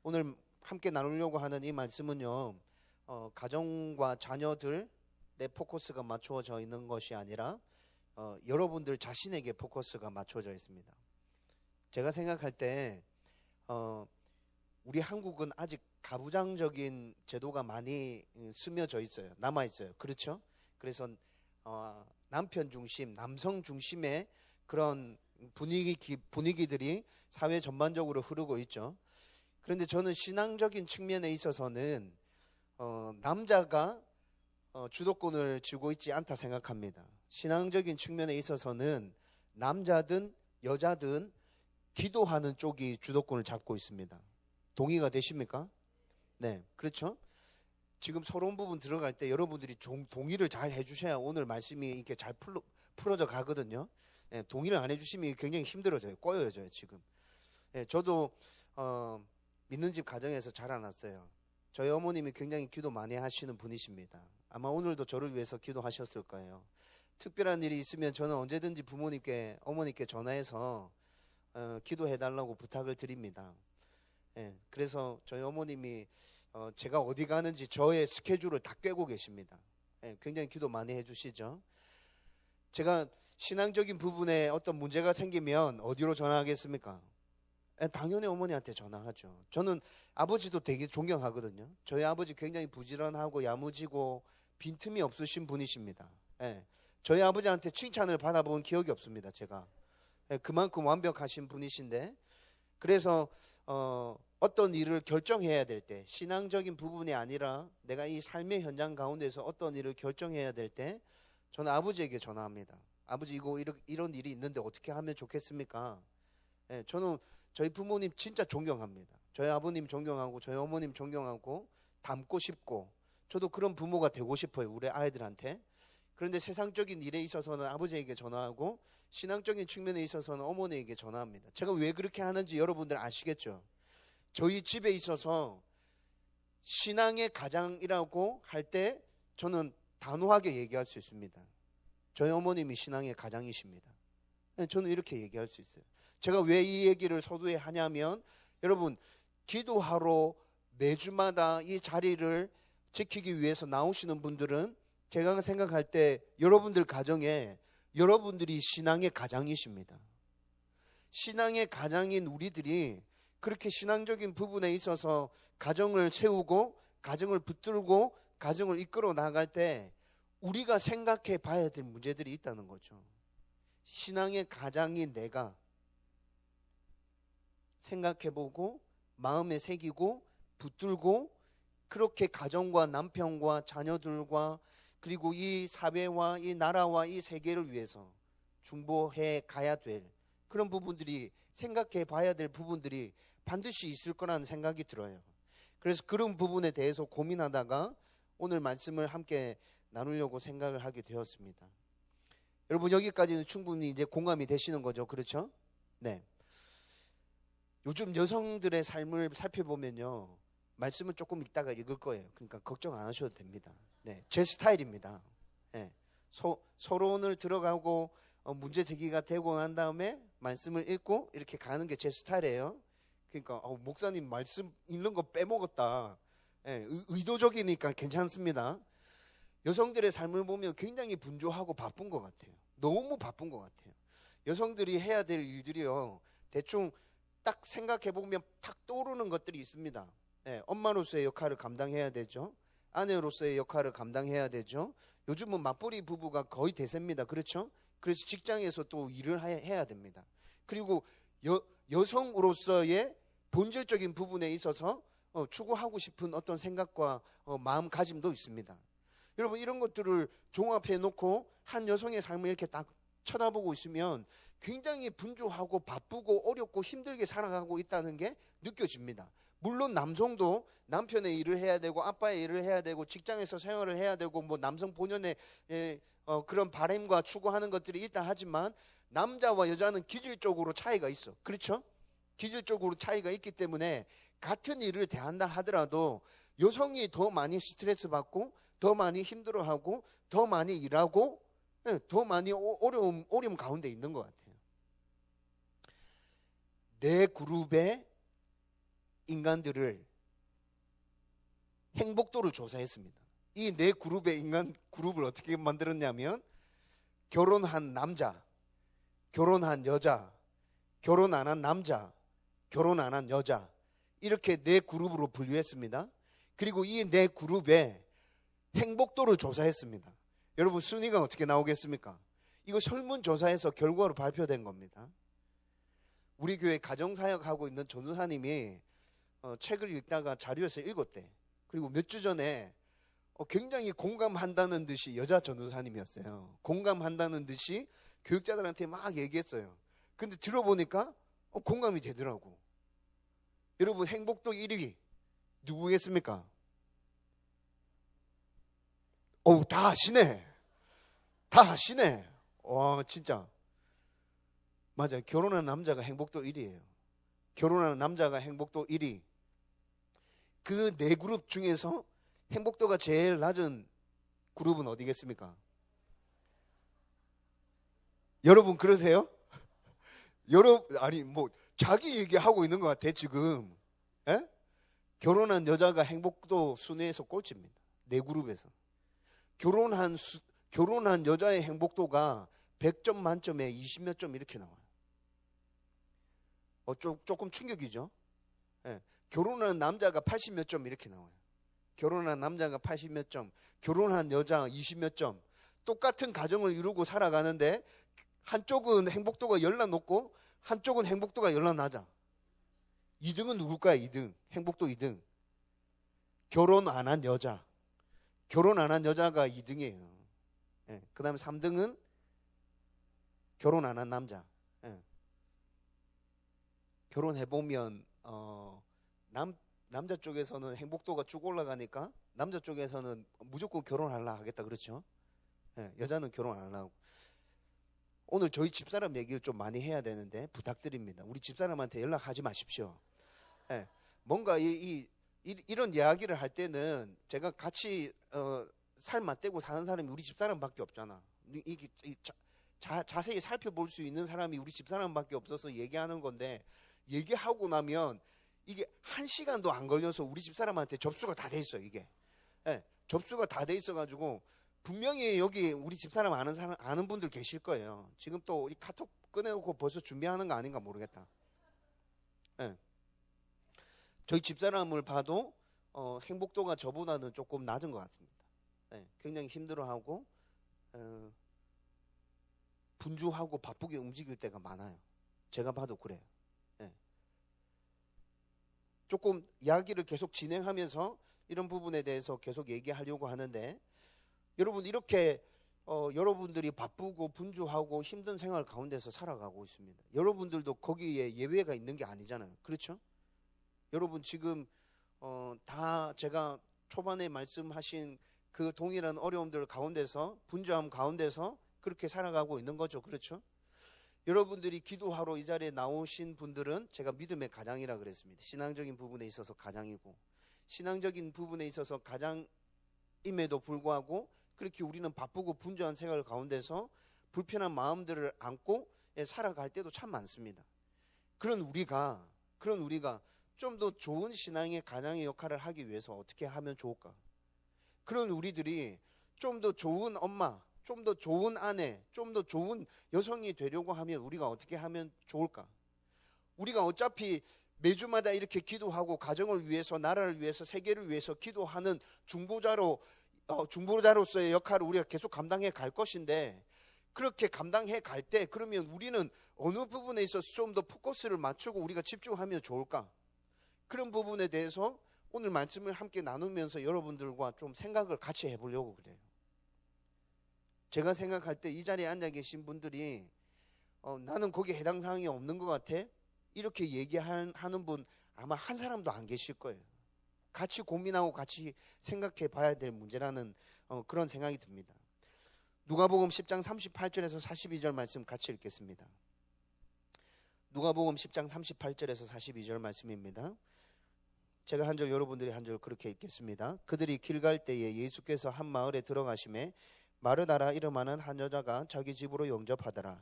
오늘 함께 나누려고 하는 이 말씀은요, 가정과 자녀들의 포커스가 맞추어져 있는 것이 아니라 여러분들 자신에게 포커스가 맞춰져 있습니다. 제가 생각할 때 우리 한국은 아직 가부장적인 제도가 많이 스며져 있어요. 남아 있어요. 그렇죠? 그래서 남편 중심, 남성 중심의 그런 분위기들이 사회 전반적으로 흐르고 있죠. 그런데 저는 신앙적인 측면에 있어서는 남자가 주도권을 쥐고 있지 않다 생각합니다. 신앙적인 측면에 있어서는 남자든 여자든 기도하는 쪽이 주도권을 잡고 있습니다. 동의가 되십니까? 네, 그렇죠? 지금 서론 부분 들어갈 때 여러분들이 동의를 잘 해주셔야 오늘 말씀이 이렇게 잘 풀어져 가거든요. 네, 동의를 안 해주시면 굉장히 힘들어져요. 꼬여져요 지금. 네, 저도 믿는 집 가정에서 자라났어요. 저희 어머님이 굉장히 기도 많이 하시는 분이십니다. 아마 오늘도 저를 위해서 기도하셨을 거예요. 특별한 일이 있으면 저는 언제든지 부모님께, 어머니께 전화해서 기도해달라고 부탁을 드립니다. 그래서 저희 어머님이 제가 어디 가는지 저의 스케줄을 다 꿰고 계십니다. 굉장히 기도 많이 해주시죠. 제가 신앙적인 부분에 어떤 문제가 생기면 어디로 전화하겠습니까? 당연히 어머니한테 전화하죠. 저는 아버지도 되게 존경하거든요. 저희 아버지 굉장히 부지런하고 야무지고 빈틈이 없으신 분이십니다. 저희 아버지한테 칭찬을 받아본 기억이 없습니다. 제가 그만큼 완벽하신 분이신데, 그래서 어떤 일을 결정해야 될 때, 신앙적인 부분이 아니라 내가 이 삶의 현장 가운데서 어떤 일을 결정해야 될 때 저는 아버지에게 전화합니다. 아버지, 이런 일이 있는데 어떻게 하면 좋겠습니까? 저는 저희 부모님 진짜 존경합니다. 저희 아버님 존경하고 저희 어머님 존경하고 닮고 싶고, 저도 그런 부모가 되고 싶어요, 우리 아이들한테. 그런데 세상적인 일에 있어서는 아버지에게 전화하고 신앙적인 측면에 있어서는 어머니에게 전화합니다. 제가 왜 그렇게 하는지 여러분들 아시겠죠? 저희 집에 있어서 신앙의 가장이라고 할 때 저는 단호하게 얘기할 수 있습니다. 저희 어머님이 신앙의 가장이십니다. 저는 이렇게 얘기할 수 있어요. 제가 왜 이 얘기를 서두에 하냐면, 여러분, 기도하러 매주마다 이 자리를 지키기 위해서 나오시는 분들은 제가 생각할 때 여러분들 가정에 여러분들이 신앙의 가장이십니다. 신앙의 가장인 우리들이 그렇게 신앙적인 부분에 있어서 가정을 세우고 가정을 붙들고 가정을 이끌어 나갈 때 우리가 생각해 봐야 될 문제들이 있다는 거죠. 신앙의 가장인 내가 생각해보고 마음에 새기고 붙들고 그렇게 가정과 남편과 자녀들과 그리고 이 사회와 이 나라와 이 세계를 위해서 중보해 가야 될 그런 부분들이, 생각해 봐야 될 부분들이 반드시 있을 거라는 생각이 들어요. 그래서 그런 부분에 대해서 고민하다가 오늘 말씀을 함께 나누려고 생각을 하게 되었습니다. 여러분, 여기까지는 충분히 이제 공감이 되시는 거죠, 그렇죠? 네. 요즘 여성들의 삶을 살펴보면요, 말씀은 조금 이따가 읽을 거예요. 그러니까 걱정 안 하셔도 됩니다. 네, 제 스타일입니다. 네, 서론을 들어가고 문제 제기가 되고 난 다음에 말씀을 읽고 이렇게 가는 게 제 스타일이에요. 그러니까 목사님 말씀 읽는 거 빼먹었다. 네, 의도적이니까 괜찮습니다. 여성들의 삶을 보면 굉장히 분주하고 바쁜 것 같아요. 너무 바쁜 것 같아요. 여성들이 해야 될 일들이요, 대충 딱 생각해보면 탁 떠오르는 것들이 있습니다. 네, 엄마로서의 역할을 감당해야 되죠. 아내로서의 역할을 감당해야 되죠. 요즘은 맞벌이 부부가 거의 대세입니다. 그렇죠? 그래서 직장에서 또 일을 해야 됩니다. 그리고 여성으로서의 본질적인 부분에 있어서 추구하고 싶은 어떤 생각과 마음가짐도 있습니다. 여러분, 이런 것들을 종합해 놓고 한 여성의 삶을 이렇게 딱 쳐다보고 있으면 굉장히 분주하고 바쁘고 어렵고 힘들게 살아가고 있다는 게 느껴집니다. 물론 남성도 남편의 일을 해야 되고 아빠의 일을 해야 되고 직장에서 생활을 해야 되고 뭐 남성 본연의 그런 바람과 추구하는 것들이 있다 하지만 남자와 여자는 기질적으로 차이가 있어. 그렇죠? 기질적으로 차이가 있기 때문에 같은 일을 대한다 하더라도 여성이 더 많이 스트레스 받고 더 많이 힘들어하고 더 많이 일하고 더 많이 어려움 가운데 있는 것 같아요. 내 그룹에 인간들을 행복도를 조사했습니다. 이 네 그룹의 인간 그룹을 어떻게 만들었냐면 결혼한 남자, 결혼한 여자, 결혼 안 한 남자, 결혼 안 한 여자, 이렇게 네 그룹으로 분류했습니다. 그리고 이 네 그룹의 행복도를 조사했습니다. 여러분 순위가 어떻게 나오겠습니까? 이거 설문조사에서 결과로 발표된 겁니다. 우리 교회 가정사역하고 있는 전우사님이 책을 읽다가 자료에서 읽었대. 그리고 몇 주 전에 굉장히 공감한다는 듯이, 여자 전우사님이었어요. 공감한다는 듯이 교육자들한테 막 얘기했어요. 근데 들어보니까 공감이 되더라고. 여러분 행복도 1위 누구겠습니까? 다 아시네. 다 아시네. 와 진짜 맞아요. 결혼한 남자가 행복도 1위예요. 결혼하는 남자가 행복도 1위. 그 네 그룹 중에서 행복도가 제일 낮은 그룹은 어디겠습니까? 여러분 그러세요? 아니 뭐 자기 얘기하고 있는 것 같아 지금. 에? 결혼한 여자가 행복도 순위에서 꼴찌입니다. 네 그룹에서. 결혼한 여자의 행복도가 100점 만점에 20몇 점 이렇게 나와요. 조금 충격이죠. 예. 결혼한 남자가 80몇 점 이렇게 나와요. 결혼한 남자가 80몇 점, 결혼한 여자 20몇 점. 똑같은 가정을 이루고 살아가는데 한쪽은 행복도가 열나 높고 한쪽은 행복도가 열나 낮아. 2등은 누굴까요? 2등. 행복도 2등. 결혼 안 한 여자. 결혼 안 한 여자가 2등이에요. 예. 그 다음에 3등은 결혼 안 한 남자. 예. 결혼해보면 남자 쪽에서는 행복도가 쭉 올라가니까 남자 쪽에서는 무조건 결혼하려 하겠다 그렇죠? 예. 여자는 결혼 안 하려고. 오늘 저희 집사람 얘기를 좀 많이 해야 되는데 부탁드립니다. 우리 집사람한테 연락하지 마십시오. 예. 뭔가 이런 이야기를 할 때는 제가 같이 살 맞대고 사는 사람이 우리 집사람밖에 없잖아. 자세히 살펴볼 수 있는 사람이 우리 집사람밖에 없어서 얘기하는 건데, 얘기하고 나면 이게 1시간도 안 걸려서 우리 집사람한테 접수가 다 돼 있어요. 이게 접수가 다 돼 있어가지고 분명히 여기 우리 집사람 아는 분들 계실 거예요. 지금 또 이 카톡 꺼내놓고 벌써 준비하는 거 아닌가 모르겠다. 저희 집사람을 봐도 행복도가 저보다는 조금 낮은 것 같습니다. 굉장히 힘들어하고 분주하고 바쁘게 움직일 때가 많아요. 제가 봐도 그래요. 조금 이야기를 계속 진행하면서 이런 부분에 대해서 계속 얘기하려고 하는데, 여러분 이렇게 여러분들이 바쁘고 분주하고 힘든 생활 가운데서 살아가고 있습니다. 여러분들도 거기에 예외가 있는 게 아니잖아요. 그렇죠? 여러분 지금 다 제가 초반에 말씀하신 그 동일한 어려움들 가운데서, 분주함 가운데서 그렇게 살아가고 있는 거죠. 그렇죠? 여러분들이 기도하러 이 자리에 나오신 분들은 제가 믿음의 가장이라 그랬습니다. 신앙적인 부분에 있어서 가장이고, 신앙적인 부분에 있어서 가장임에도 불구하고 그렇게 우리는 바쁘고 분주한 생활 가운데서 불편한 마음들을 안고 살아갈 때도 참 많습니다. 그런 우리가 좀 더 좋은 신앙의 가장의 역할을 하기 위해서 어떻게 하면 좋을까? 그런 우리들이 좀 더 좋은 엄마, 좀 더 좋은 아내, 좀 더 좋은 여성이 되려고 하면 우리가 어떻게 하면 좋을까? 우리가 어차피 매주마다 이렇게 기도하고 가정을 위해서, 나라를 위해서, 세계를 위해서 기도하는 중보자로서의 역할을 우리가 계속 감당해 갈 것인데, 그렇게 감당해 갈 때 그러면 우리는 어느 부분에 있어서 좀 더 포커스를 맞추고 우리가 집중하면 좋을까? 그런 부분에 대해서 오늘 말씀을 함께 나누면서 여러분들과 좀 생각을 같이 해보려고 그래요. 제가 생각할 때 이 자리에 앉아 계신 분들이 나는 거기에 해당 사항이 없는 것 같아, 이렇게 얘기하는 분 아마 한 사람도 안 계실 거예요. 같이 고민하고 같이 생각해 봐야 될 문제라는 그런 생각이 듭니다. 누가복음 10장 38절에서 42절 말씀 같이 읽겠습니다. 누가복음 10장 38절에서 42절 말씀입니다. 제가 한 절, 여러분들이 한 절 그렇게 읽겠습니다. 그들이 길 갈 때에 예수께서 한 마을에 들어가심에 마르다라 이름하는 한 여자가 자기 집으로 영접하더라.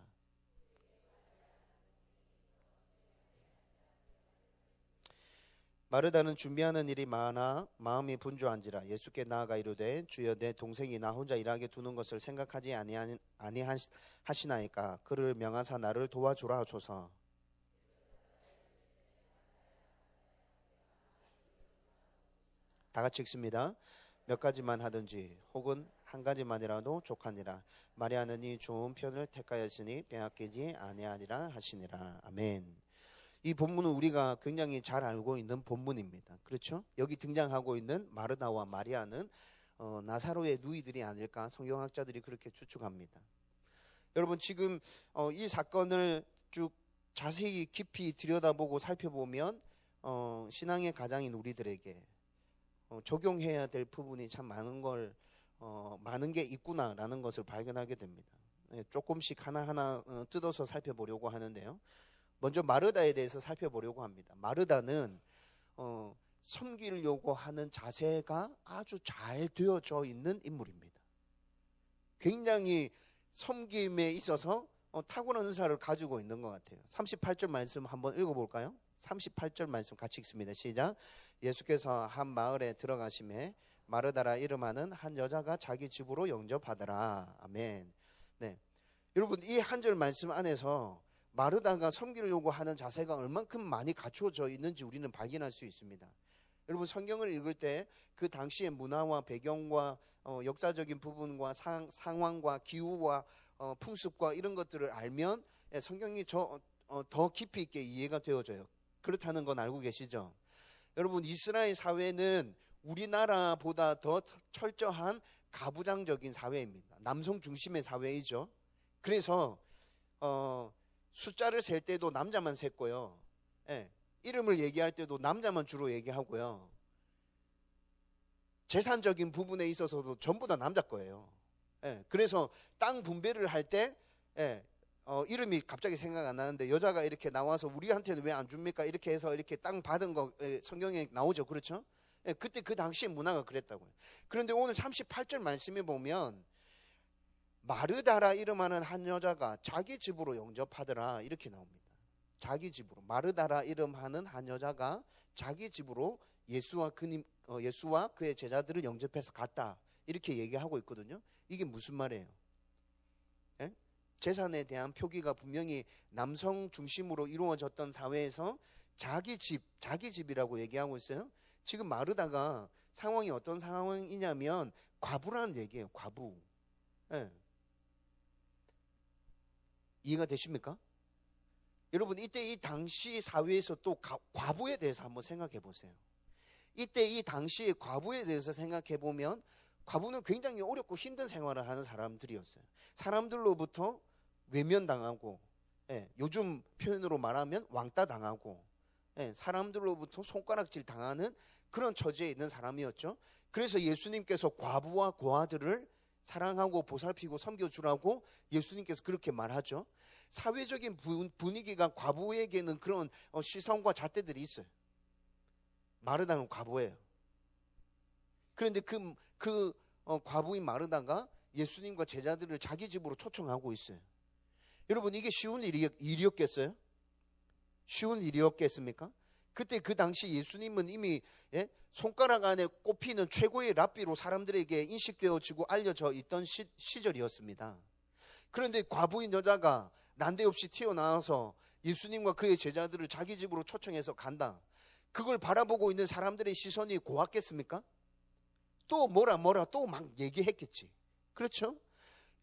마르다는 준비하는 일이 많아 마음이 분주한지라 예수께 나아가 이르되 주여 내 동생이 나 혼자 일하게 두는 것을 생각하지 아니하시나이까 그를 명하사 나를 도와주라 하소서. 다 같이 읽습니다. 몇 가지만 하든지 혹은 한 가지만이라도 족하니라. 마리아는 이 좋은 편을 택하였으니 빼앗기지 아니하리라 하시니라. 아멘. 이 본문은 우리가 굉장히 잘 알고 있는 본문입니다. 그렇죠? 여기 등장하고 있는 마르다와 마리아는 나사로의 누이들이 아닐까 성경학자들이 그렇게 추측합니다. 여러분 지금 이 사건을 쭉 자세히 깊이 들여다보고 살펴보면 신앙의 가장인 우리들에게 적용해야 될 부분이 참 많은 게 있구나라는 것을 발견하게 됩니다. 조금씩 하나하나 뜯어서 살펴보려고 하는데요. 먼저 마르다에 대해서 살펴보려고 합니다. 마르다는 섬기려고 하는 자세가 아주 잘 되어져 있는 인물입니다. 굉장히 섬김에 있어서 탁월한 은사를 가지고 있는 것 같아요. 38절 말씀 한번 읽어볼까요? 38절 말씀 같이 읽습니다. 시작. 예수께서 한 마을에 들어가심에 마르다라 이름하는 한 여자가 자기 집으로 영접하더라. 아멘. 네, 여러분 이 한 절 말씀 안에서 마르다가 섬기려고 하는 자세가 얼만큼 많이 갖춰져 있는지 우리는 발견할 수 있습니다. 여러분 성경을 읽을 때 그 당시의 문화와 배경과 역사적인 부분과 상황과 기후와 풍습과 이런 것들을 알면 성경이 더 깊이 있게 이해가 되어져요. 그렇다는 건 알고 계시죠? 여러분 이스라엘 사회는 우리나라보다 더 철저한 가부장적인 사회입니다. 남성 중심의 사회이죠. 그래서 숫자를 셀 때도 남자만 셌고요. 이름을 얘기할 때도 남자만 주로 얘기하고요. 재산적인 부분에 있어서도 전부 다 남자 거예요. 그래서 땅 분배를 할 때 이름이 갑자기 생각 안 나는데 여자가 이렇게 나와서 우리한테는 왜 안 줍니까? 이렇게 해서 이렇게 땅 받은 거 성경에 나오죠. 그렇죠? 그때 그 당시의 문화가 그랬다고요. 그런데 오늘 38절 말씀에 보면 마르다라 이름하는 한 여자가 자기 집으로 영접하더라 이렇게 나옵니다. 자기 집으로. 마르다라 이름하는 한 여자가 자기 집으로 예수와 그의 제자들을 영접해서 갔다 이렇게 얘기하고 있거든요. 이게 무슨 말이에요? 재산에 대한 표기가 분명히 남성 중심으로 이루어졌던 사회에서 자기 집이라고 얘기하고 있어요. 지금 마르다가 상황이 어떤 상황이냐면 과부라는 얘기예요. 과부. 이해가 되십니까? 여러분 이때 이 당시 사회에서 또 과부에 대해서 한번 생각해 보세요. 이때 이 당시의 과부에 대해서 생각해 보면 과부는 굉장히 어렵고 힘든 생활을 하는 사람들이었어요. 사람들로부터 외면당하고 요즘 표현으로 말하면 왕따 당하고 사람들로부터 손가락질 당하는 그런 처지에 있는 사람이었죠. 그래서 예수님께서 과부와 고아들을 사랑하고 보살피고 섬겨주라고 예수님께서 그렇게 말하죠. 사회적인 분위기가 과부에게는 그런 시선과 잣대들이 있어요. 마르다는 과부예요. 그런데 그 과부인 마르다가 예수님과 제자들을 자기 집으로 초청하고 있어요. 여러분 이게 쉬운 일이었겠어요? 쉬운 일이었겠습니까? 그때 그 당시 예수님은 이미 손가락 안에 꼽히는 최고의 랍비로 사람들에게 인식되어지고 알려져 있던 시절이었습니다. 그런데 과부인 여자가 난데없이 튀어나와서 예수님과 그의 제자들을 자기 집으로 초청해서 간다. 그걸 바라보고 있는 사람들의 시선이 고왔겠습니까? 또 뭐라 또 막 얘기했겠지. 그렇죠?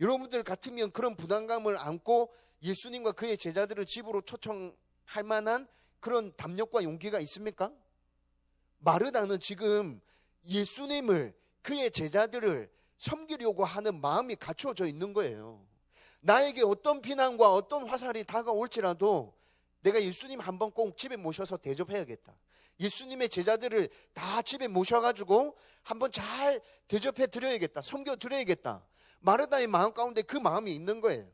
여러분들 같으면 그런 부담감을 안고 예수님과 그의 제자들을 집으로 초청할 만한 그런 담력과 용기가 있습니까? 마르다는 지금 예수님을 그의 제자들을 섬기려고 하는 마음이 갖춰져 있는 거예요. 나에게 어떤 비난과 어떤 화살이 다가올지라도 내가 예수님 한번 꼭 집에 모셔서 대접해야겠다. 예수님의 제자들을 다 집에 모셔가지고 한번 잘 대접해 드려야겠다. 섬겨 드려야겠다. 마르다의 마음 가운데 그 마음이 있는 거예요.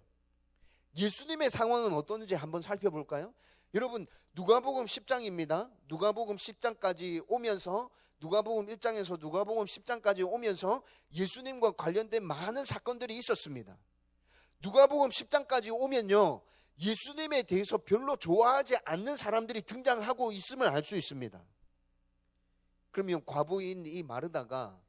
예수님의 상황은 어떤지 한번 살펴볼까요? 여러분 누가복음 10장입니다. 누가복음 10장까지 오면서 누가복음 1장에서 누가복음 10장까지 오면서 예수님과 관련된 많은 사건들이 있었습니다. 누가복음 10장까지 오면요 예수님에 대해서 별로 좋아하지 않는 사람들이 등장하고 있음을 알 수 있습니다. 그러면 과부인 이 마르다가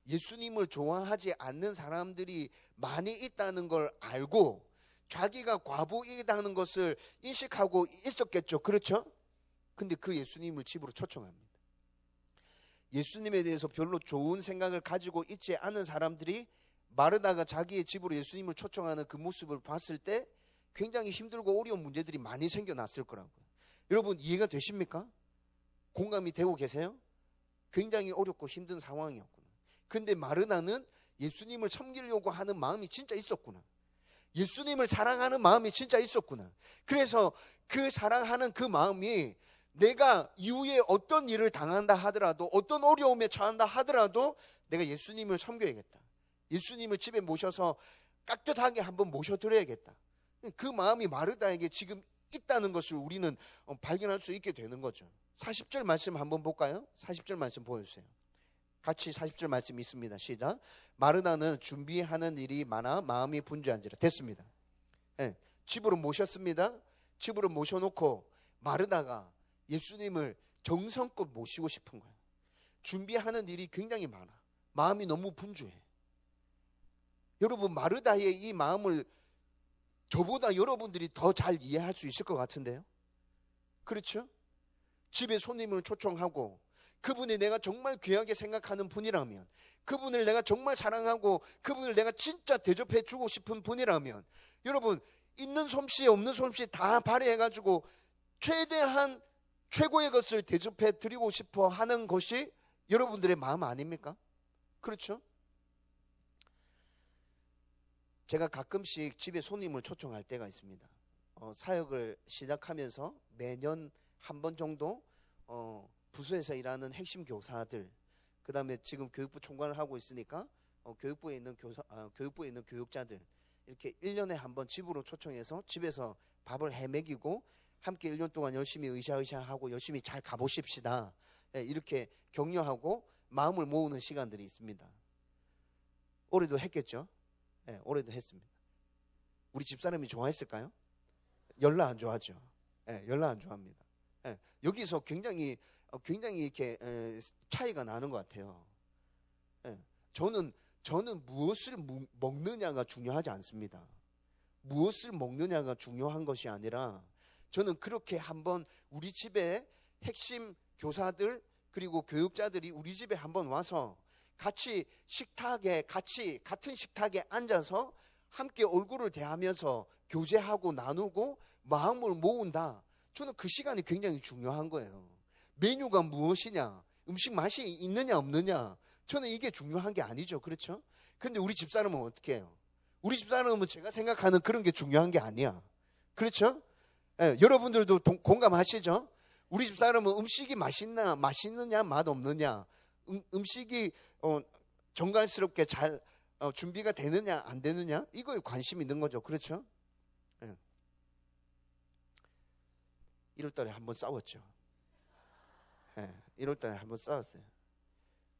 예수님을 좋아하지 않는 사람들이 많이 있다는 걸 알고 자기가 과부이다는 것을 인식하고 있었겠죠. 그렇죠? 근데 그 예수님을 집으로 초청합니다. 예수님에 대해서 별로 좋은 생각을 가지고 있지 않은 사람들이 마르다가 자기의 집으로 예수님을 초청하는 그 모습을 봤을 때 굉장히 힘들고 어려운 문제들이 많이 생겨났을 거라고요. 여러분 이해가 되십니까? 공감이 되고 계세요? 굉장히 어렵고 힘든 상황이었구나. 근데 마르다는 예수님을 섬기려고 하는 마음이 진짜 있었구나. 예수님을 사랑하는 마음이 진짜 있었구나. 그래서 그 사랑하는 그 마음이 내가 이후에 어떤 일을 당한다 하더라도 어떤 어려움에 처한다 하더라도 내가 예수님을 섬겨야겠다. 예수님을 집에 모셔서 깍듯하게 한번 모셔드려야겠다. 그 마음이 마르다에게 지금 있다는 것을 우리는 발견할 수 있게 되는 거죠. 40절 말씀 한번 볼까요? 40절 말씀 보여주세요. 같이 40절 말씀이 있습니다. 시작. 마르다는 준비하는 일이 많아 마음이 분주한지라. 됐습니다. 네, 집으로 모셨습니다. 집으로 모셔놓고 마르다가 예수님을 정성껏 모시고 싶은 거예요. 준비하는 일이 굉장히 많아. 마음이 너무 분주해. 여러분 마르다의 이 마음을 저보다 여러분들이 더 잘 이해할 수 있을 것 같은데요. 그렇죠? 집에 손님을 초청하고 그분이 내가 정말 귀하게 생각하는 분이라면, 그분을 내가 정말 사랑하고 그분을 내가 진짜 대접해 주고 싶은 분이라면, 여러분 있는 솜씨 없는 솜씨 다 발휘해가지고 최대한 최고의 것을 대접해 드리고 싶어 하는 것이 여러분들의 마음 아닙니까? 그렇죠? 제가 가끔씩 집에 손님을 초청할 때가 있습니다. 사역을 시작하면서 매년 한 번 정도 부서에서 일하는 핵심 교사들, 그 다음에 지금 교육부 총괄을 하고 있으니까 교육부에 있는 교육부에 있는 교육자들, 이렇게 1년에 한 번 집으로 초청해서 집에서 밥을 해먹이고 함께 1년 동안 열심히 으쌰으쌰하고 열심히 잘 가보십시다, 이렇게 격려하고 마음을 모으는 시간들이 있습니다. 올해도 했겠죠? 네, 올해도 했습니다. 우리 집사람이 좋아했을까요? 열나 안 좋아하죠. 네, 열나 안 좋아합니다. 네, 여기서 굉장히 이렇게 차이가 나는 것 같아요. 네, 저는 무엇을 먹느냐가 중요하지 않습니다. 무엇을 먹느냐가 중요한 것이 아니라 저는 그렇게 한번 우리 집에 핵심 교사들 그리고 교육자들이 우리 집에 한번 와서 같이 같은 식탁에 앉아서 함께 얼굴을 대하면서 교제하고 나누고 마음을 모은다. 저는 그 시간이 굉장히 중요한 거예요. 메뉴가 무엇이냐, 음식 맛이 있느냐 없느냐, 저는 이게 중요한 게 아니죠. 그렇죠? 근데 우리 집사람은 어떻게 해요? 우리 집사람은 제가 생각하는 그런 게 중요한 게 아니야. 그렇죠? 여러분들도 공감하시죠? 우리 집사람은 음식이 맛있느냐 맛없느냐, 음식이 정갈스럽게 잘 준비가 되느냐 안 되느냐, 이거에 관심이 있는 거죠. 그렇죠? 1월달에 한번 싸웠죠. 1월달에 한번 싸웠어요.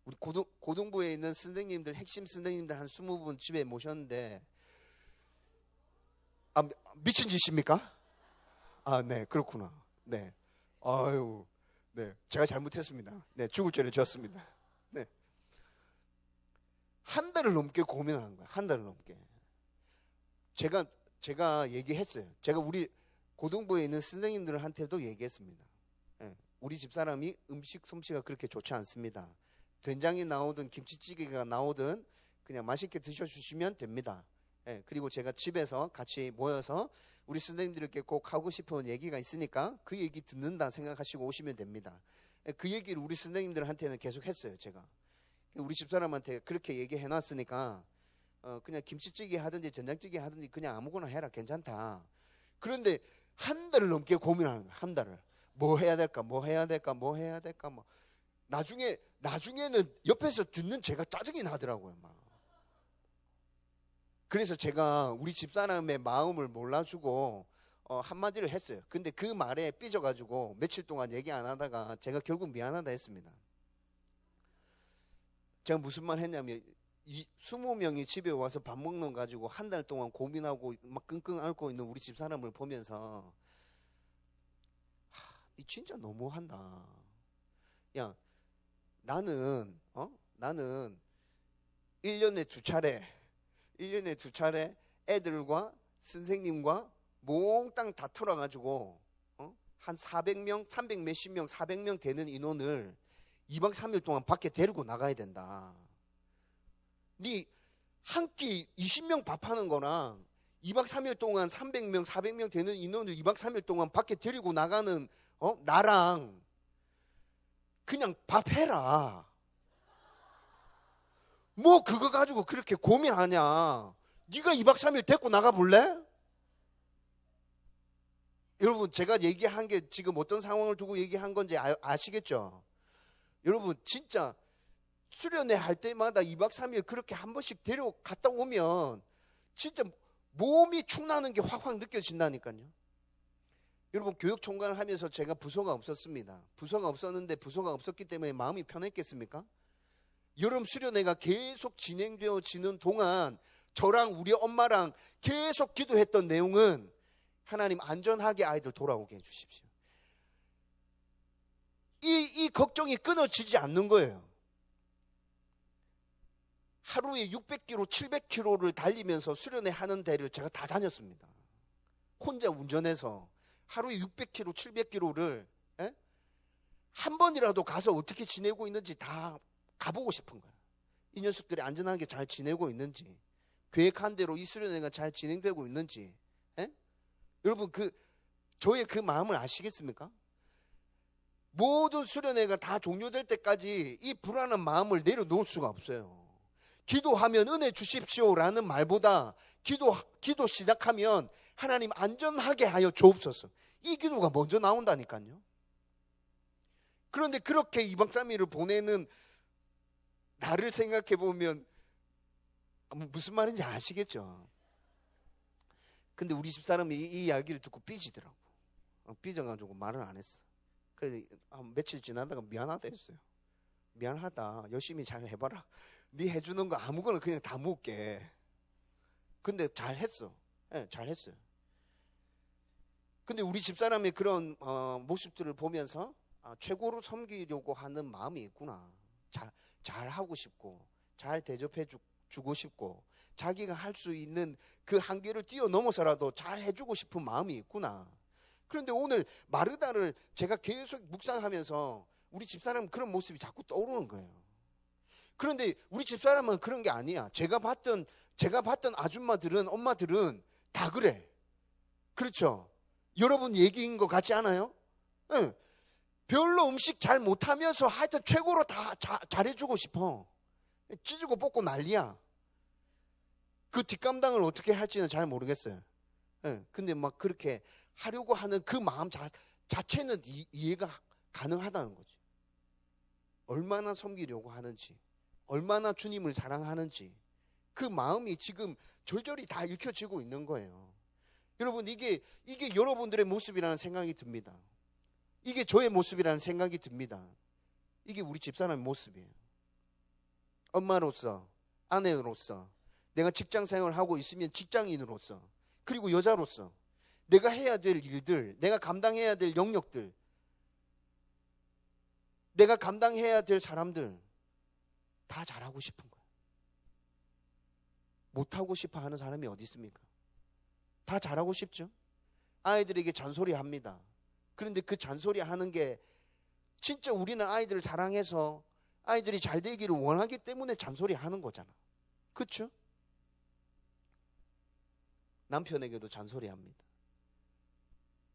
우리 고등부에 있는 선생님들, 핵심 선생님들 한 20분 집에 모셨는데, 미친 짓입니까? 네, 그렇구나. 네, 아유, 네, 제가 잘못했습니다. 네, 죽을 죄를 지었습니다. 네, 한 달을 넘게 고민하는 거예요. 한 달을 넘게. 제가 얘기했어요. 제가 우리 고등부에 있는 선생님들한테도 얘기했습니다. 우리 집사람이 음식 솜씨가 그렇게 좋지 않습니다. 된장이 나오든 김치찌개가 나오든 그냥 맛있게 드셔주시면 됩니다. 그리고 제가 집에서 같이 모여서 우리 선생님들께 꼭 하고 싶은 얘기가 있으니까 그 얘기 듣는다 생각하시고 오시면 됩니다. 그 얘기를 우리 선생님들한테는 계속 했어요. 제가 우리 집사람한테 그렇게 얘기해 놨으니까 그냥 김치찌개 하든지 된장찌개 하든지 그냥 아무거나 해라, 괜찮다. 그런데 한 달을 넘게 고민하는 거예요. 한 달을. 뭐 해야 될까? 나중에는 옆에서 듣는 제가 짜증이 나더라고요. 막. 그래서 제가 우리 집사람의 마음을 몰라주고 한마디를 했어요. 근데 그 말에 삐져가지고 며칠 동안 얘기 안 하다가 제가 결국 미안하다 했습니다. 제가 무슨 말 했냐면 20명이 집에 와서 밥 먹는 거 가지고 한 달 동안 고민하고 막 끙끙 앓고 있는 우리 집사람을 보면서 이 진짜 너무한다. 야, 나는 1년에 두 차례 애들과 선생님과 몽땅 다 털어가지고 한 400명, 300 몇십 명, 400명 되는 인원을 2박 3일 동안 밖에 데리고 나가야 된다. 네 한 끼 20명 밥하는 거랑 2박 3일 동안 300명, 400명 되는 인원을 2박 3일 동안 밖에 데리고 나가는 나랑 그냥 밥해라. 뭐 그거 가지고 그렇게 고민하냐. 네가 2박 3일 데리고 나가볼래? 여러분, 제가 얘기한 게 지금 어떤 상황을 두고 얘기한 건지 아시겠죠? 여러분, 진짜 수련회 할 때마다 2박 3일 그렇게 한 번씩 데려갔다 오면 진짜 몸이 축나는 게 확확 느껴진다니까요. 여러분, 교육 총괄을 하면서 제가 부서가 없었습니다. 부서가 없었는데 부서가 없었기 때문에 마음이 편했겠습니까? 여름 수련회가 계속 진행되어지는 동안 저랑 우리 엄마랑 계속 기도했던 내용은 하나님 안전하게 아이들 돌아오게 해주십시오. 이 걱정이 끊어지지 않는 거예요. 하루에 600km, 700km를 달리면서 수련회 하는 데를 제가 다 다녔습니다. 혼자 운전해서 하루에 600km, 700km를 한 번이라도 가서 어떻게 지내고 있는지 다 가보고 싶은 거예요. 이 녀석들이 안전하게 잘 지내고 있는지, 계획한 대로 이 수련회가 잘 진행되고 있는지. 여러분, 저의 그 마음을 아시겠습니까? 모든 수련회가 다 종료될 때까지 이 불안한 마음을 내려놓을 수가 없어요. 기도하면 은혜 주십시오라는 말보다 기도 시작하면 하나님 안전하게 하여 주옵소서. 이 기도가 먼저 나온다니까요. 그런데 그렇게 2박 3일을 보내는 나를 생각해 보면 무슨 말인지 아시겠죠? 근데 우리 집사람이 이 이야기를 듣고 삐지더라고. 삐져가지고 말을 안 했어. 그래서 며칠 지나다가 미안하다 했어요. 미안하다. 열심히 잘 해봐라. 네 해주는 거 아무거나 그냥 다 묻게. 근데 잘했어. 잘했어요. 근데 우리 집사람의 그런 모습들을 보면서 최고로 섬기려고 하는 마음이 있구나. 잘 하고 싶고, 잘 대접해 주고 싶고, 자기가 할 수 있는 그 한계를 뛰어넘어서라도 잘 해주고 싶은 마음이 있구나. 그런데 오늘 마르다를 제가 계속 묵상하면서 우리 집사람 그런 모습이 자꾸 떠오르는 거예요. 그런데 우리 집사람은 그런 게 아니야. 제가 봤던 아줌마들은, 엄마들은 다 그래. 그렇죠? 여러분 얘기인 것 같지 않아요? 네. 별로 음식 잘 못하면서 하여튼 최고로 다 잘해주고 싶어. 찢고 뽑고 난리야. 그 뒷감당을 어떻게 할지는 잘 모르겠어요. 근데 막 그렇게 하려고 하는 그 마음 자체는 이해가 가능하다는 거지. 얼마나 섬기려고 하는지, 얼마나 주님을 사랑하는지 그 마음이 지금 절절히 다 읽혀지고 있는 거예요. 여러분, 이게 여러분들의 모습이라는 생각이 듭니다. 이게 저의 모습이라는 생각이 듭니다. 이게 우리 집사람의 모습이에요. 엄마로서, 아내로서, 내가 직장 생활을 하고 있으면 직장인으로서, 그리고 여자로서 내가 해야 될 일들, 내가 감당해야 될 영역들, 내가 감당해야 될 사람들 다 잘하고 싶은 거예요. 못하고 싶어 하는 사람이 어디 있습니까? 다 잘하고 싶죠. 아이들에게 잔소리합니다. 그런데 그 잔소리 하는 게 진짜 우리는 아이들을 사랑해서 아이들이 잘 되기를 원하기 때문에 잔소리 하는 거잖아. 그렇죠? 남편에게도 잔소리합니다.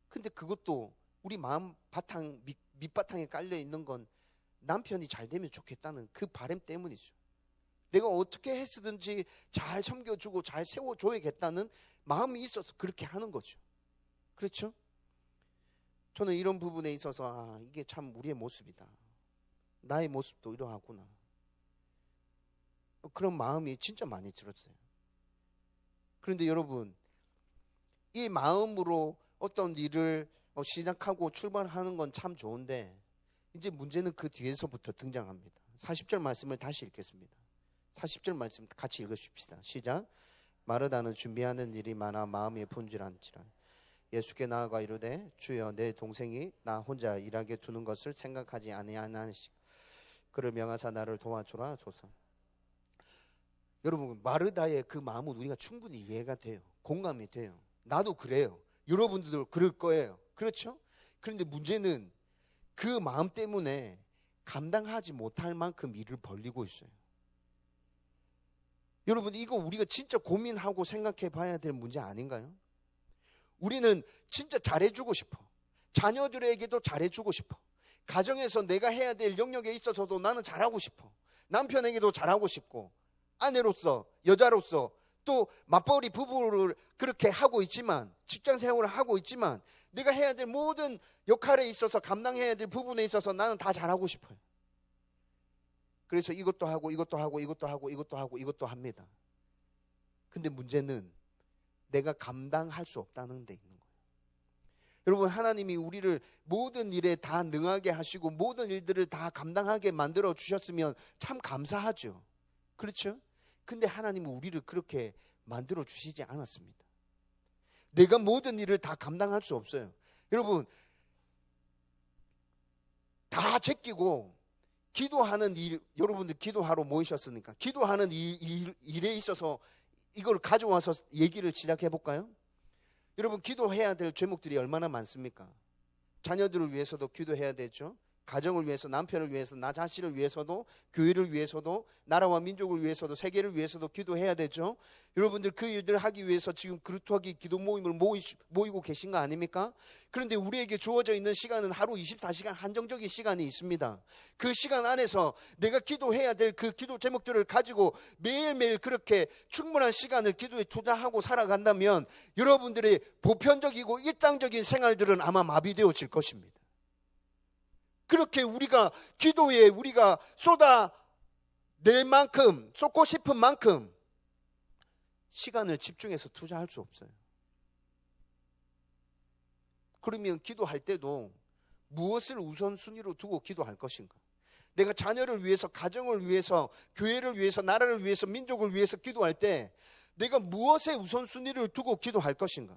근데 그것도 우리 마음 밑바탕에 깔려 있는 건 남편이 잘 되면 좋겠다는 그 바람 때문이죠. 내가 어떻게 했든지 잘 섬겨주고 잘 세워줘야겠다는 마음이 있어서 그렇게 하는 거죠. 그렇죠? 저는 이런 부분에 있어서 이게 참 우리의 모습이다. 나의 모습도 이러하구나. 그런 마음이 진짜 많이 들었어요. 그런데 여러분, 이 마음으로 어떤 일을 시작하고 출발하는 건 참 좋은데 이제 문제는 그 뒤에서부터 등장합니다. 40절 말씀을 다시 읽겠습니다. 40절 말씀 같이 읽으십시다. 시작. 마르다는 준비하는 일이 많아 마음이 분주한지라 예수께 나아가 이르되 주여 내 동생이 나 혼자 일하게 두는 것을 생각하지 아니하나이까. 그를 명하사 나를 도와주라 조서. 여러분, 마르다의 그 마음은 우리가 충분히 이해가 돼요. 공감이 돼요. 나도 그래요. 여러분들도 그럴 거예요. 그렇죠? 그런데 문제는 그 마음 때문에 감당하지 못할 만큼 일을 벌리고 있어요. 여러분, 이거 우리가 진짜 고민하고 생각해 봐야 될 문제 아닌가요? 우리는 진짜 잘해주고 싶어. 자녀들에게도 잘해주고 싶어. 가정에서 내가 해야 될 영역에 있어서도 나는 잘하고 싶어. 남편에게도 잘하고 싶고, 아내로서, 여자로서, 또 맞벌이 부부를 그렇게 하고 있지만, 직장 생활을 하고 있지만, 내가 해야 될 모든 역할에 있어서, 감당해야 될 부분에 있어서 나는 다 잘하고 싶어요. 그래서 이것도 하고 이것도 하고 이것도 하고 이것도 하고 이것도 합니다. 근데 문제는 내가 감당할 수 없다는 데 있는 거예요. 여러분, 하나님이 우리를 모든 일에 다 능하게 하시고 모든 일들을 다 감당하게 만들어 주셨으면 참 감사하죠. 그렇죠? 근데 하나님은 우리를 그렇게 만들어 주시지 않았습니다. 내가 모든 일을 다 감당할 수 없어요. 여러분, 다 제끼고 기도하는 일, 여러분들 기도하러 모이셨으니까 기도하는 일에 있어서 이걸 가져와서 얘기를 시작해 볼까요? 여러분, 기도해야 될 제목들이 얼마나 많습니까? 자녀들을 위해서도 기도해야 되죠. 가정을 위해서, 남편을 위해서, 나 자신을 위해서도, 교회를 위해서도, 나라와 민족을 위해서도, 세계를 위해서도 기도해야 되죠. 여러분들 그 일들을 하기 위해서 지금 그루터기 기도 모임을 모이고 계신 거 아닙니까? 그런데 우리에게 주어져 있는 시간은 하루 24시간 한정적인 시간이 있습니다. 그 시간 안에서 내가 기도해야 될 그 기도 제목들을 가지고 매일매일 그렇게 충분한 시간을 기도에 투자하고 살아간다면 여러분들의 보편적이고 일상적인 생활들은 아마 마비되어질 것입니다. 그렇게 우리가 기도에 우리가 쏟아낼 만큼, 쏟고 싶은 만큼 시간을 집중해서 투자할 수 없어요. 그러면 기도할 때도 무엇을 우선순위로 두고 기도할 것인가? 내가 자녀를 위해서, 가정을 위해서, 교회를 위해서, 나라를 위해서, 민족을 위해서 기도할 때 내가 무엇에 우선순위를 두고 기도할 것인가?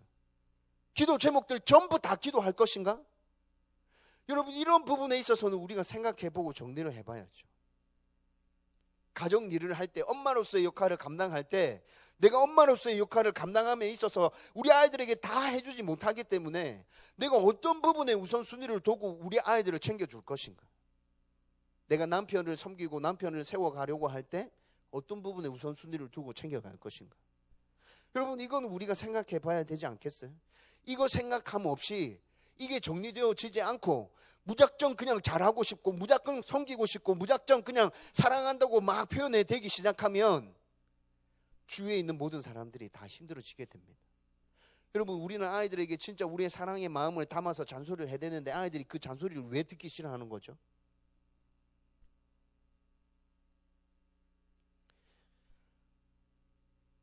기도 제목들 전부 다 기도할 것인가? 여러분, 이런 부분에 있어서는 우리가 생각해보고 정리를 해봐야죠. 가정 일을 할 때, 엄마로서의 역할을 감당할 때 내가 엄마로서의 역할을 감당함에 있어서 우리 아이들에게 다 해주지 못하기 때문에 내가 어떤 부분에 우선순위를 두고 우리 아이들을 챙겨줄 것인가? 내가 남편을 섬기고 남편을 세워가려고 할 때 어떤 부분에 우선순위를 두고 챙겨갈 것인가? 여러분, 이건 우리가 생각해 봐야 되지 않겠어요? 이거 생각함 없이 이게 정리되어지지 않고 무작정 그냥 잘하고 싶고 무작정 섬기고 싶고 무작정 그냥 사랑한다고 막 표현해 대기 시작하면 주위에 있는 모든 사람들이 다 힘들어지게 됩니다. 여러분, 우리는 아이들에게 진짜 우리의 사랑의 마음을 담아서 잔소리를 해야 되는데 아이들이 그 잔소리를 왜 듣기 싫어하는 거죠?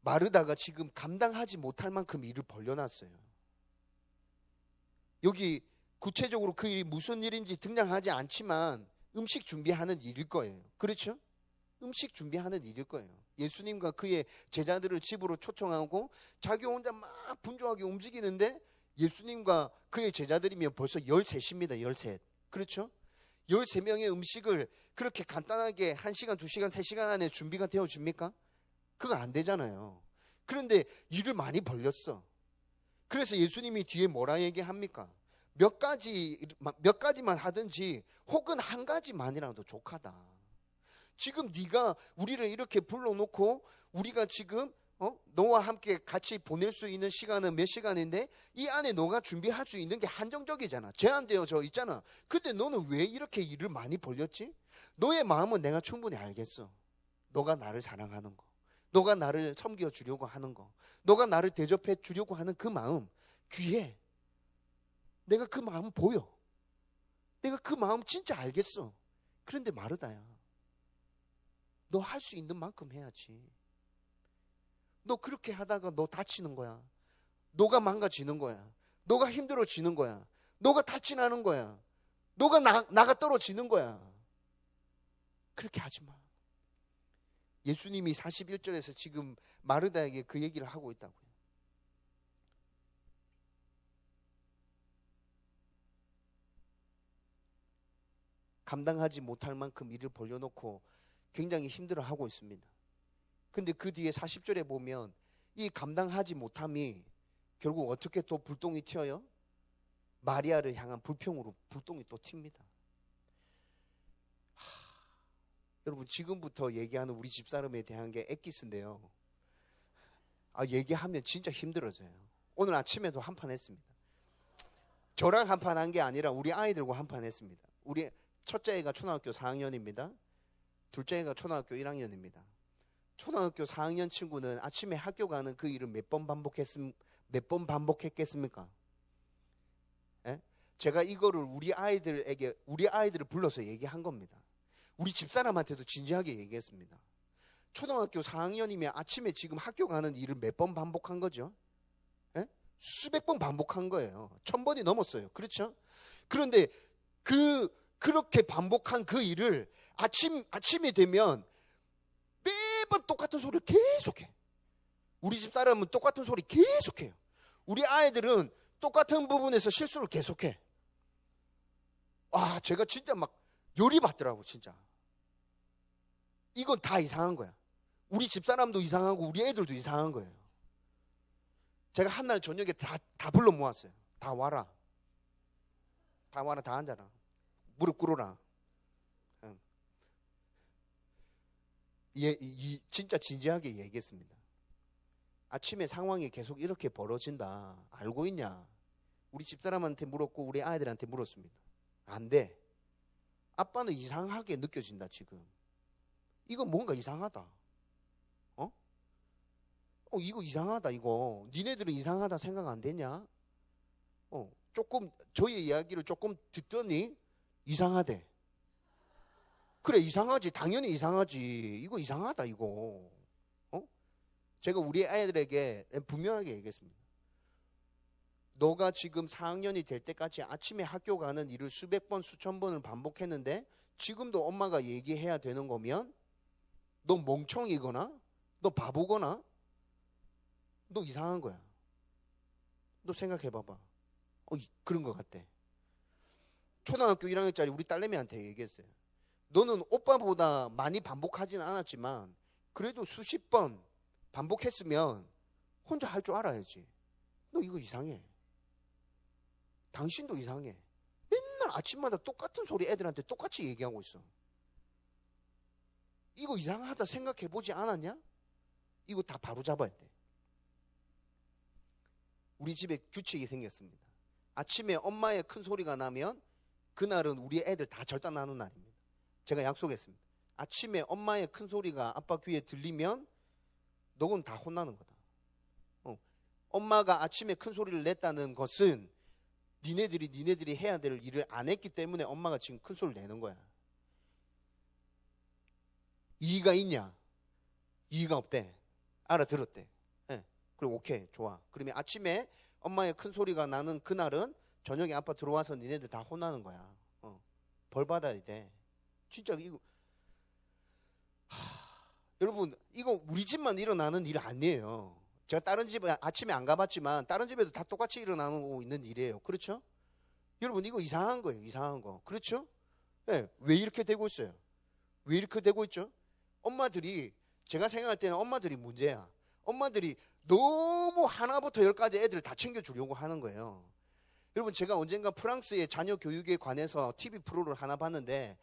마르다가 지금 감당하지 못할 만큼 일을 벌려놨어요. 여기 구체적으로 그 일이 무슨 일인지 등장하지 않지만 음식 준비하는 일일 거예요. 그렇죠? 음식 준비하는 일일 거예요. 예수님과 그의 제자들을 집으로 초청하고 자기 혼자 막 분주하게 움직이는데 예수님과 그의 제자들이면 벌써 13입니다. 13. 그렇죠? 13명의 음식을 그렇게 간단하게 1시간, 2시간, 3시간 안에 준비가 되어집니까? 그거 안 되잖아요. 그런데 일을 많이 벌렸어. 그래서 예수님이 뒤에 뭐라 얘기합니까? 몇 가지만 하든지 혹은 한 가지만이라도 족하다. 지금 네가 우리를 이렇게 불러놓고 우리가 지금 너와 함께 같이 보낼 수 있는 시간은 몇 시간인데 이 안에 너가 준비할 수 있는 게 한정적이잖아. 제한되어져 있잖아. 근데 너는 왜 이렇게 일을 많이 벌렸지? 너의 마음은 내가 충분히 알겠어. 너가 나를 사랑하는 거, 너가 나를 섬겨주려고 하는 거, 너가 나를 대접해 주려고 하는 그 마음 귀해. 내가 그 마음 보여. 내가 그 마음 진짜 알겠어. 그런데 마르다야, 너 할 수 있는 만큼 해야지. 너 그렇게 하다가 너 다치는 거야. 너가 망가지는 거야. 너가 힘들어지는 거야. 너가 다치나는 거야. 너가 나가 떨어지는 거야. 그렇게 하지 마. 예수님이 41절에서 지금 마르다에게 그 얘기를 하고 있다고요. 감당하지 못할 만큼 일을 벌려놓고 굉장히 힘들어하고 있습니다. 근데 그 뒤에 40절에 보면 이 감당하지 못함이 결국 어떻게 또 불똥이 튀어요? 마리아를 향한 불평으로 불똥이 또 튑니다. 여러분, 지금부터 얘기하는 우리 집사람에 대한 게 엑기스인데요. 얘기하면 진짜 힘들어져요. 오늘 아침에도 한판 했습니다. 저랑 한판 한 게 아니라 우리 아이들과 한판 했습니다. 우리 첫째 애가 초등학교 4학년입니다. 둘째 애가 초등학교 1학년입니다. 초등학교 4학년 친구는 아침에 학교 가는 그 일을 몇 번 반복했겠습니까? 예? 제가 이거를 우리 아이들을 불러서 얘기한 겁니다. 우리 집사람한테도 진지하게 얘기했습니다. 초등학교 4학년이면 아침에 지금 학교 가는 일을 몇 번 반복한 거죠? 예? 수백 번 반복한 거예요. 1000번이 넘었어요. 그렇죠? 그런데 그렇게 반복한 그 일을 아침이 되면 매번 똑같은 소리를 계속해. 우리 집사람은 똑같은 소리 계속해요. 우리 아이들은 똑같은 부분에서 실수를 계속해. 제가 진짜 막 열이 받더라고. 진짜 이건 다 이상한 거야. 우리 집사람도 이상하고 우리 애들도 이상한 거예요. 제가 한날 저녁에 다 불러 모았어요. 다 와라. 다 앉아라. 무릎 꿇어라. 진짜 진지하게 얘기했습니다. 아침에 상황이 계속 이렇게 벌어진다. 알고 있냐? 우리 집사람한테 물었고 우리 아이들한테 물었습니다. 안 돼. 아빠는 이상하게 느껴진다 지금. 이거 뭔가 이상하다. 이거 이상하다 이거. 니네들은 이상하다 생각 안 되냐? 조금 저희 이야기를 조금 듣더니 이상하대. 그래, 이상하지. 당연히 이상하지. 이거 이상하다 이거. 제가 우리 아이들에게 분명하게 얘기했습니다. 너가 지금 4학년이 될 때까지 아침에 학교 가는 일을 수백 번 수천 번을 반복했는데 지금도 엄마가 얘기해야 되는 거면 너 멍청이거나 너 바보거나 너 이상한 거야. 너 생각해 봐봐. 그런 것 같대. 초등학교 1학년짜리 우리 딸내미한테 얘기했어요. 너는 오빠보다 많이 반복하진 않았지만 그래도 수십 번 반복했으면 혼자 할 줄 알아야지. 너 이거 이상해. 당신도 이상해. 맨날 아침마다 똑같은 소리 애들한테 똑같이 얘기하고 있어. 이거 이상하다 생각해 보지 않았냐? 이거 다 바로 잡아야 돼. 우리 집에 규칙이 생겼습니다. 아침에 엄마의 큰 소리가 나면 그날은 우리 애들 다 절단하는 날입니다. 제가 약속했습니다. 아침에 엄마의 큰 소리가 아빠 귀에 들리면 너는 다 혼나는 거다. 엄마가 아침에 큰 소리를 냈다는 것은 니네들이 해야 될 일을 안 했기 때문에 엄마가 지금 큰 소리를 내는 거야. 이의가 있냐? 이의가 없대. 알아들었대. 그리고 오케이, 좋아. 그러면 아침에 엄마의 큰 소리가 나는 그날은 저녁에 아빠 들어와서 니네들 다 혼나는 거야. 벌 받아야 돼. 진짜 이거 여러분, 이거 우리 집만 일어나는 일 아니에요. 제가 다른 집에 아침에 안 가봤지만 다른 집에도 다 똑같이 일어나고 있는 일이에요. 그렇죠? 여러분, 이거 이상한 거예요. 이상한 거. 그렇죠? 네, 왜 이렇게 되고 있어요? 왜 이렇게 되고 있죠? 제가 생각할 때는 엄마들이 문제야. 엄마들이 너무 하나부터 열까지 애들을 다 챙겨주려고 하는 거예요. 여러분, 제가 언젠가 프랑스의 자녀 교육에 관해서 TV 프로를 하나 봤는데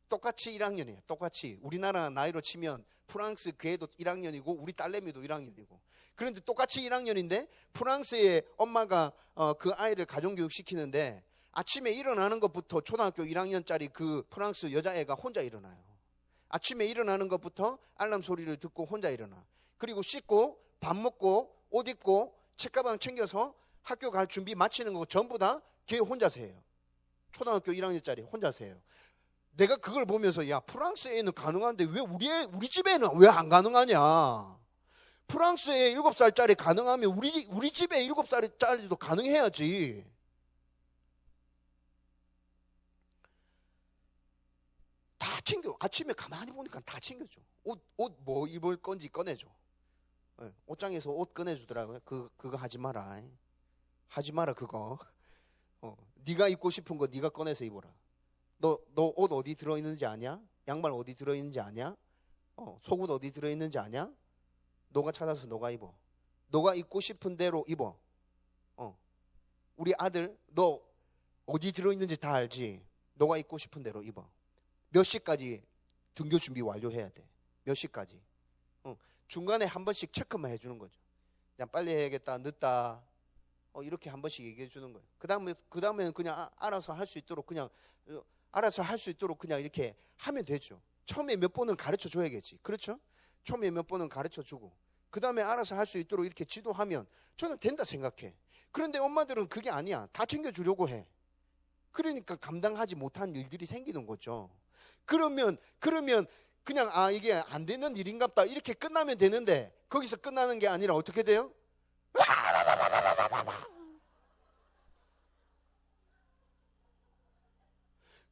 똑같이 1학년이에요. 똑같이. 우리나라 나이로 치면 프랑스 그 애도 1학년이고 우리 딸내미도 1학년이고. 그런데 똑같이 1학년인데 프랑스의 엄마가 그 아이를 가정교육 시키는데 아침에 일어나는 것부터 초등학교 1학년짜리 그 프랑스 여자애가 혼자 일어나요. 아침에 일어나는 것부터 알람 소리를 듣고 혼자 일어나. 그리고 씻고 밥 먹고 옷 입고 책가방 챙겨서 학교 갈 준비 마치는 거 전부 다 걔 혼자서 해요. 초등학교 1학년짜리 혼자서 해요. 내가 그걸 보면서 야, 프랑스 애는 가능한데 왜 우리 집에는 왜 안 가능하냐? 프랑스에 7살짜리 가능하면 우리 집에 7살짜리도 가능해야지. 다 챙겨. 아침에 가만히 보니까 다 챙겨줘. 옷 뭐 입을 건지 꺼내줘. 옷장에서 옷 꺼내주더라고요. 그거 하지 마라. 하지 마라 그거. 네가 입고 싶은 거 네가 꺼내서 입어라. 너 옷 어디 들어있는지 아냐? 양말 어디 들어있는지 아냐? 속옷 어디 들어있는지 아냐? 너가 찾아서 너가 입어. 너가 입고 싶은 대로 입어. 우리 아들 너 어디 들어있는지 다 알지? 너가 입고 싶은 대로 입어. 몇 시까지 등교 준비 완료해야 돼. 몇 시까지. 중간에 한 번씩 체크만 해주는 거죠. 그냥 빨리 해야겠다, 늦다, 이렇게 한 번씩 얘기해 주는 거예요. 그 다음에는 그냥 알아서 할 수 있도록 그냥 이렇게 하면 되죠. 처음에 몇 번은 가르쳐 줘야겠지. 그렇죠? 처음에 몇 번은 가르쳐 주고 그 다음에 알아서 할 수 있도록 이렇게 지도하면 저는 된다 생각해. 그런데 엄마들은 그게 아니야. 다 챙겨주려고 해. 그러니까 감당하지 못한 일들이 생기는 거죠. 그러면 그냥 이게 안 되는 일인갑다 이렇게 끝나면 되는데 거기서 끝나는 게 아니라 어떻게 돼요?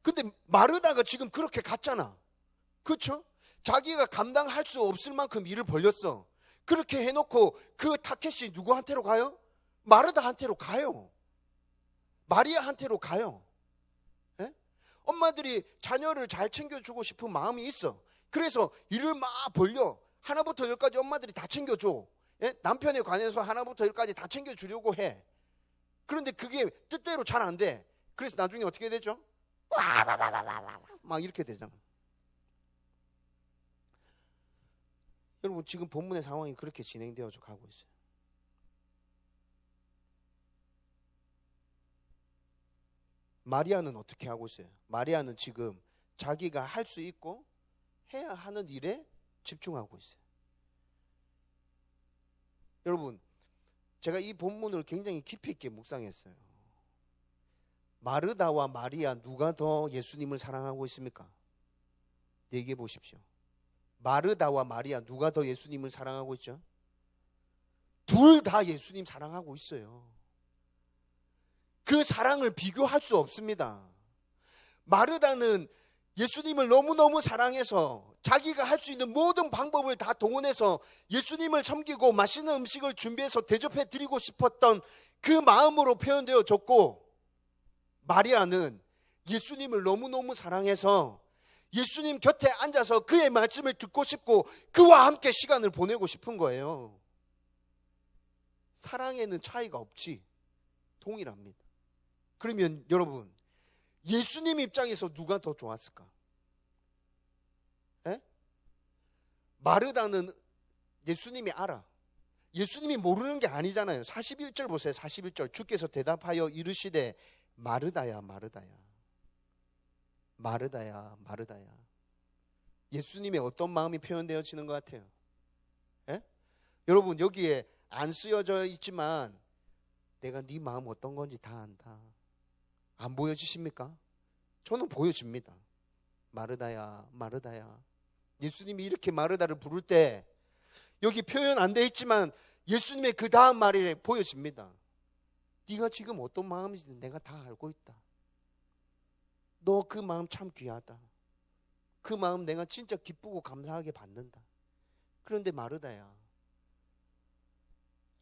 근데 마르다가 지금 그렇게 갔잖아. 그렇죠? 자기가 감당할 수 없을 만큼 일을 벌렸어. 그렇게 해놓고 그 타켓이 누구한테로 가요? 마르다한테로 가요. 마리아한테로 가요. 예? 엄마들이 자녀를 잘 챙겨주고 싶은 마음이 있어. 그래서 일을 막 벌려. 하나부터 열까지 엄마들이 다 챙겨줘. 예? 남편에 관해서 하나부터 열까지 다 챙겨주려고 해. 그런데 그게 뜻대로 잘 안 돼. 그래서 나중에 어떻게 되죠? 막 이렇게 되잖아. 여러분 지금 본문의 상황이 그렇게 진행되어져 가고 있어요. 마리아는 어떻게 하고 있어요? 마리아는 지금 자기가 할 수 있고 해야 하는 일에 집중하고 있어요. 여러분 제가 이 본문을 굉장히 깊이 있게 묵상했어요. 마르다와 마리아 누가 더 예수님을 사랑하고 있습니까? 얘기해 보십시오. 마르다와 마리아 누가 더 예수님을 사랑하고 있죠? 둘 다 예수님 사랑하고 있어요. 그 사랑을 비교할 수 없습니다. 마르다는 예수님을 너무너무 사랑해서 자기가 할 수 있는 모든 방법을 다 동원해서 예수님을 섬기고 맛있는 음식을 준비해서 대접해 드리고 싶었던 그 마음으로 표현되어졌고, 마리아는 예수님을 너무너무 사랑해서 예수님 곁에 앉아서 그의 말씀을 듣고 싶고 그와 함께 시간을 보내고 싶은 거예요. 사랑에는 차이가 없지 동일합니다. 그러면 여러분 예수님 입장에서 누가 더 좋았을까? 에? 마르다는 예수님이 알아. 예수님이 모르는 게 아니잖아요. 41절 보세요. 41절 주께서 대답하여 이르시되 마르다야 마르다야 마르다야 마르다야. 예수님의 어떤 마음이 표현되어지는 것 같아요? 에? 여러분 여기에 안 쓰여져 있지만 내가 네 마음 어떤 건지 다 안다. 안 보여지십니까? 저는 보여집니다. 마르다야 마르다야. 예수님이 이렇게 마르다를 부를 때 여기 표현 안 돼 있지만 예수님의 그 다음 말이 보여집니다. 네가 지금 어떤 마음인지 내가 다 알고 있다. 너 그 마음 참 귀하다. 그 마음 내가 진짜 기쁘고 감사하게 받는다. 그런데 마르다야,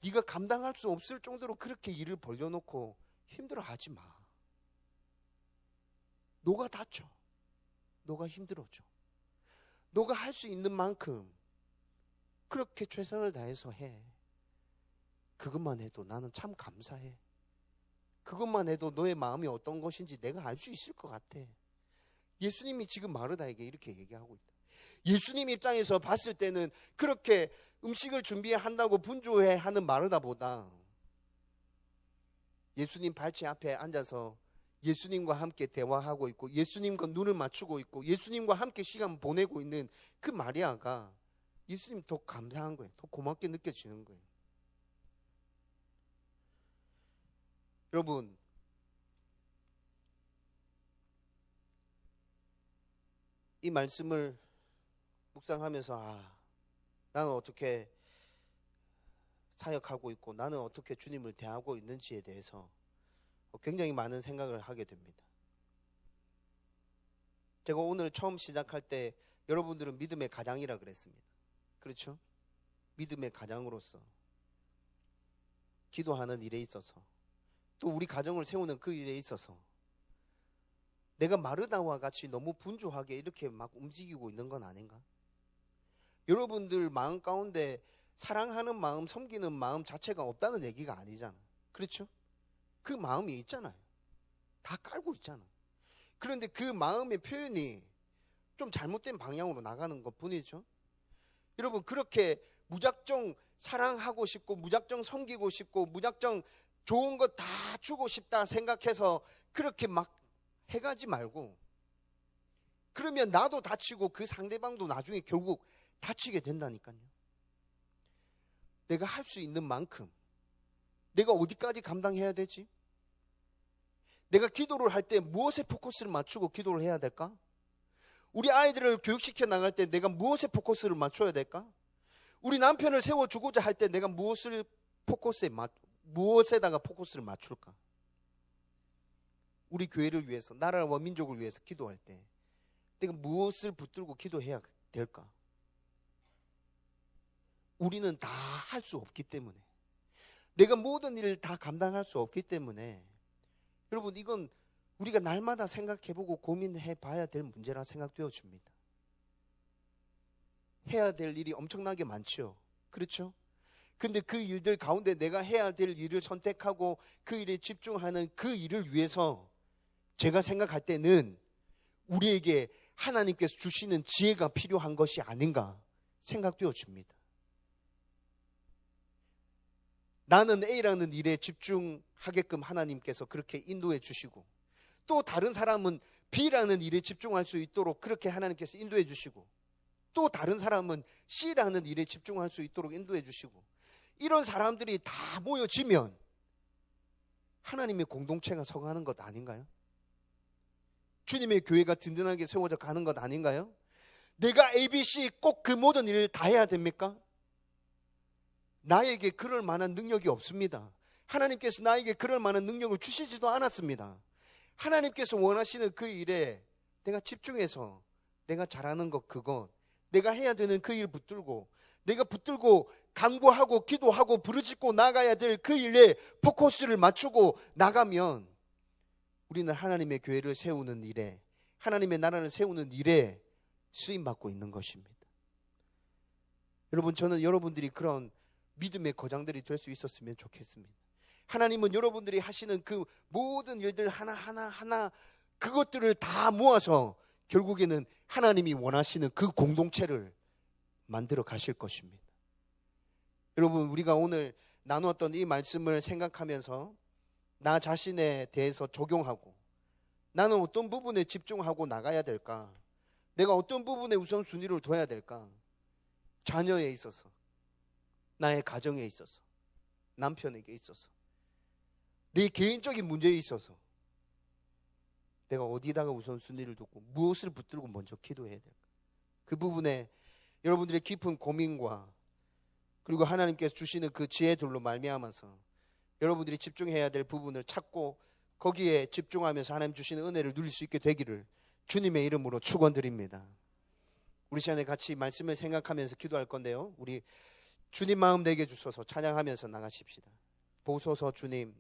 네가 감당할 수 없을 정도로 그렇게 일을 벌려놓고 힘들어하지 마. 너가 다쳐. 너가 힘들어져. 너가 할 수 있는 만큼 그렇게 최선을 다해서 해. 그것만 해도 나는 참 감사해. 그것만 해도 너의 마음이 어떤 것인지 내가 알 수 있을 것 같아. 예수님이 지금 마르다에게 이렇게 얘기하고 있다. 예수님 입장에서 봤을 때는 그렇게 음식을 준비한다고 분주해 하는 마르다보다 예수님 발치 앞에 앉아서 예수님과 함께 대화하고 있고 예수님과 눈을 맞추고 있고 예수님과 함께 시간 보내고 있는 그 마리아가 예수님 더 감사한 거예요. 더 고맙게 느껴지는 거예요. 여러분, 이 말씀을 묵상하면서 나는 어떻게 사역하고 있고 나는 어떻게 주님을 대하고 있는지에 대해서 굉장히 많은 생각을 하게 됩니다. 제가 오늘 처음 시작할 때 여러분들은 믿음의 가장이라 그랬습니다. 그렇죠? 믿음의 가장으로서 기도하는 일에 있어서 또 우리 가정을 세우는 그 일에 있어서 내가 마르다와 같이 너무 분주하게 이렇게 막 움직이고 있는 건 아닌가? 여러분들 마음 가운데 사랑하는 마음, 섬기는 마음 자체가 없다는 얘기가 아니잖아. 그렇죠? 그 마음이 있잖아요. 다 깔고 있잖아. 그런데 그 마음의 표현이 좀 잘못된 방향으로 나가는 것 뿐이죠. 여러분, 그렇게 무작정 사랑하고 싶고 무작정 섬기고 싶고 무작정 좋은 거 다 주고 싶다 생각해서 그렇게 막 해가지 말고, 그러면 나도 다치고 그 상대방도 나중에 결국 다치게 된다니까요. 내가 할 수 있는 만큼 내가 어디까지 감당해야 되지? 내가 기도를 할 때 무엇에 포커스를 맞추고 기도를 해야 될까? 우리 아이들을 교육시켜 나갈 때 내가 무엇에 포커스를 맞춰야 될까? 우리 남편을 세워주고자 할 때 내가 무엇에다가 포커스를 맞출까? 우리 교회를 위해서, 나라와 민족을 위해서 기도할 때 내가 무엇을 붙들고 기도해야 될까? 우리는 다 할 수 없기 때문에, 내가 모든 일을 다 감당할 수 없기 때문에, 여러분, 이건 우리가 날마다 생각해보고 고민해 봐야 될 문제라 생각되어집니다. 해야 될 일이 엄청나게 많죠. 그렇죠? 근데 그 일들 가운데 내가 해야 될 일을 선택하고 그 일에 집중하는 그 일을 위해서 제가 생각할 때는 우리에게 하나님께서 주시는 지혜가 필요한 것이 아닌가 생각되어집니다. 나는 A라는 일에 집중하게끔 하나님께서 그렇게 인도해 주시고, 또 다른 사람은 B라는 일에 집중할 수 있도록 그렇게 하나님께서 인도해 주시고, 또 다른 사람은 C라는 일에 집중할 수 있도록 인도해 주시고, 이런 사람들이 다 모여지면 하나님의 공동체가 서가는 것 아닌가요? 주님의 교회가 든든하게 세워져 가는 것 아닌가요? 내가 ABC 꼭 그 모든 일을 다 해야 됩니까? 나에게 그럴 만한 능력이 없습니다. 하나님께서 나에게 그럴 만한 능력을 주시지도 않았습니다. 하나님께서 원하시는 그 일에 내가 집중해서 내가 잘하는 것, 그것, 내가 해야 되는 그 일 붙들고, 내가 붙들고 간구하고 기도하고 부르짖고 나가야 될 그 일에 포커스를 맞추고 나가면 우리는 하나님의 교회를 세우는 일에, 하나님의 나라를 세우는 일에 쓰임받고 있는 것입니다. 여러분, 저는 여러분들이 그런 믿음의 거장들이 될 수 있었으면 좋겠습니다. 하나님은 여러분들이 하시는 그 모든 일들 하나 그것들을 다 모아서 결국에는 하나님이 원하시는 그 공동체를 만들어 가실 것입니다. 여러분, 우리가 오늘 나누었던 이 말씀을 생각하면서 나 자신에 대해서 적용하고, 나는 어떤 부분에 집중하고 나가야 될까? 내가 어떤 부분에 우선순위를 둬야 될까? 자녀에 있어서, 나의 가정에 있어서, 남편에게 있어서, 내 개인적인 문제에 있어서 내가 어디다가 우선순위를 두고 무엇을 붙들고 먼저 기도해야 될까? 그 부분에 여러분들의 깊은 고민과 그리고 하나님께서 주시는 그 지혜들로 말미암아서 여러분들이 집중해야 될 부분을 찾고 거기에 집중하면서 하나님 주시는 은혜를 누릴 수 있게 되기를 주님의 이름으로 축원드립니다. 우리 시간에 같이 말씀을 생각하면서 기도할 건데요, 우리 주님 마음 내게 주소서 찬양하면서 나가십시다. 보소서 주님,